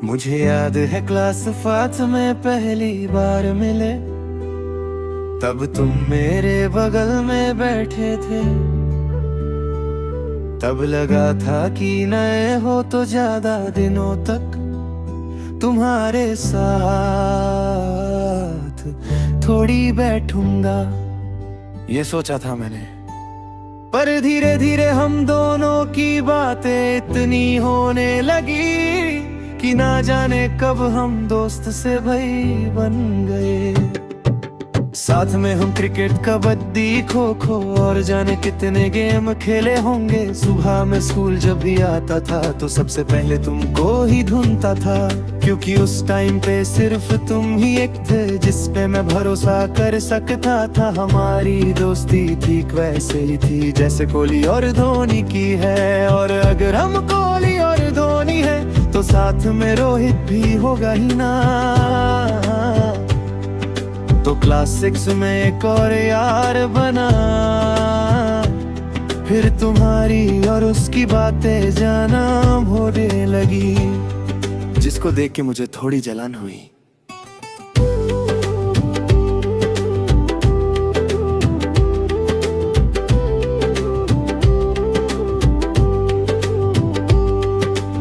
मुझे याद है क्लास 5 में पहली बार मिले, तब तुम मेरे बगल में बैठे थे। तब लगा था कि नए हो तो ज्यादा दिनों तक तुम्हारे साथ थोड़ी बैठूंगा, ये सोचा था मैंने। पर धीरे धीरे हम दोनों की बातें इतनी होने लगी कि ना जाने कब हम दोस्त से भाई बन गए। साथ में हम क्रिकेट, कबड्डी, खो खो और जाने कितने गेम खेले होंगे। सुबह में स्कूल जब भी आता था तो सबसे पहले तुमको ही ढूंढता था, क्योंकि उस टाइम पे सिर्फ तुम ही एक थे जिस पे मैं भरोसा कर सकता था। हमारी दोस्ती ठीक वैसे ही थी जैसे कोहली और धोनी की है, और अगर हम कोहली और धोनी है तो साथ में रोहित भी होगा ही ना। तो क्लास 6 में एक और यार बना, फिर तुम्हारी और उसकी बातें जानम होने लगी, जिसको देख के मुझे थोड़ी जलन हुई।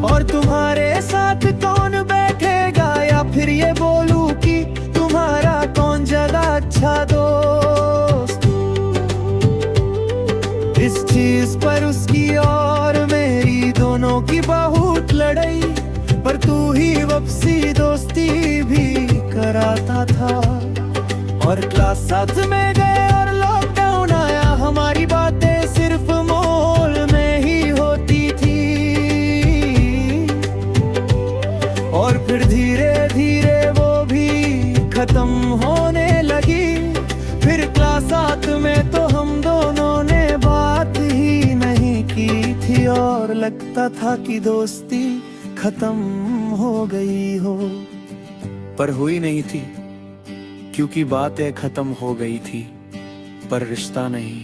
और तुम्हारे साथ कौन बैठेगा, या फिर ये बोलूं कि तुम्हारा कौन ज्यादा अच्छा दोस्त। इस चीज पर उसकी और मेरी दोनों की बहुत लड़ाई, पर तू ही वापसी दोस्ती भी कराता था। और क्लास 7 में गए और लॉकडाउन आया, हमारी बातें सिर्फ मॉल में ही होती थी। और फिर धीरे धीरे वो भी खत्म होने लगी। फिर क्लास 7 में तो हम दोनों ने बात ही नहीं की थी, और लगता था कि दोस्ती खत्म हो गई हो, पर हुई नहीं थी, क्योंकि बातें खत्म हो गई थी पर रिश्ता नहीं।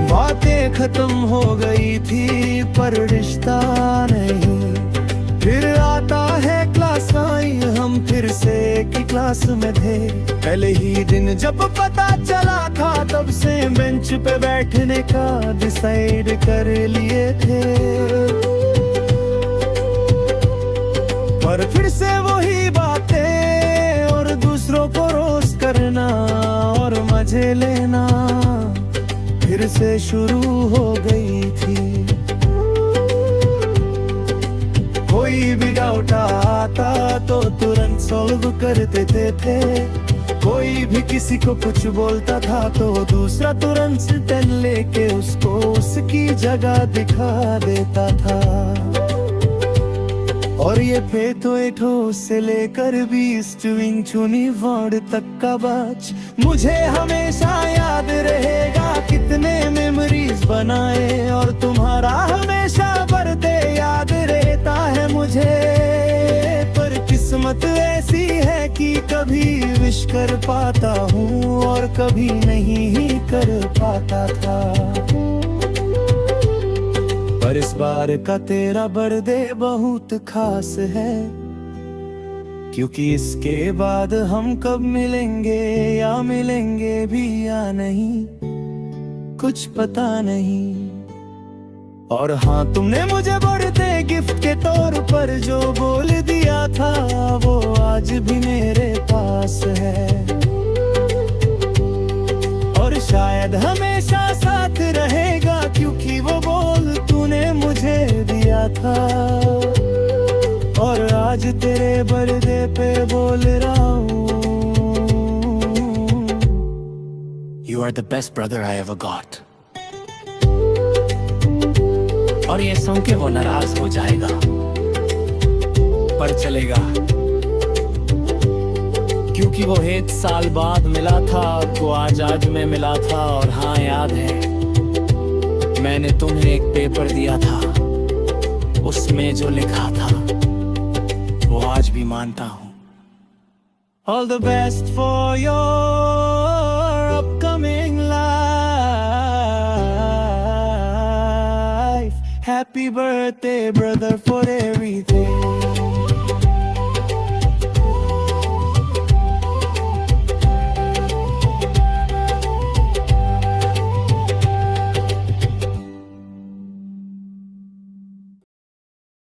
बातें खत्म हो गई थी पर रिश्ता नहीं। फिर आता है क्लास 9, हम फिर से एक ही क्लास में थे। पहले ही दिन जब पता चला था, तब से बेंच पे बैठने का डिसाइड कर लिए थे। पर फिर से वही बातें, और दूसरों को रोस्ट करना और मजे लेना फिर से शुरू हो गई थी। कोई भी डाउट आता तो तुरंत सॉल्व कर देते थे। कोई भी किसी को कुछ बोलता था तो दूसरा तुरंत पेन लेके उसको उसकी जगह दिखा देता था। और ये फेथो एठो से लेकर 20 चुविंग चुनी वर्ड तक का बैच मुझे हमेशा याद रहेगा। कितने मेमोरीज बनाए, और तुम्हारा हमेशा बर्थडे याद रहता है मुझे। पर किस्मत ऐसी है कि कभी विश कर पाता हूँ और कभी नहीं ही कर पाता था। पर इस बार का तेरा बर्थडे बहुत खास है, क्योंकि इसके बाद हम कब मिलेंगे, या मिलेंगे भी या नहीं, कुछ पता नहीं। और हाँ, तुमने मुझे बर्थडे गिफ्ट के तौर पर जो बोल दिया था, वो आज भी मेरे पास है, और शायद हमेशा साथ रहेगा, क्योंकि वो बोल तूने मुझे दिया था। और आज तेरे बर्थडे पे बोल रहा हूँ, You are the best brother I ever got। और ये सुन के वो नाराज हो जाएगा, पर चलेगा, क्योंकि वो 1 साल बाद मिला था, तो आज में मिला था। और हाँ, याद है मैंने तुम्हें एक पेपर दिया था, उसमें जो लिखा था वो आज भी मानता हूँ। All the best for your upcoming life. Happy birthday, brother, for everything.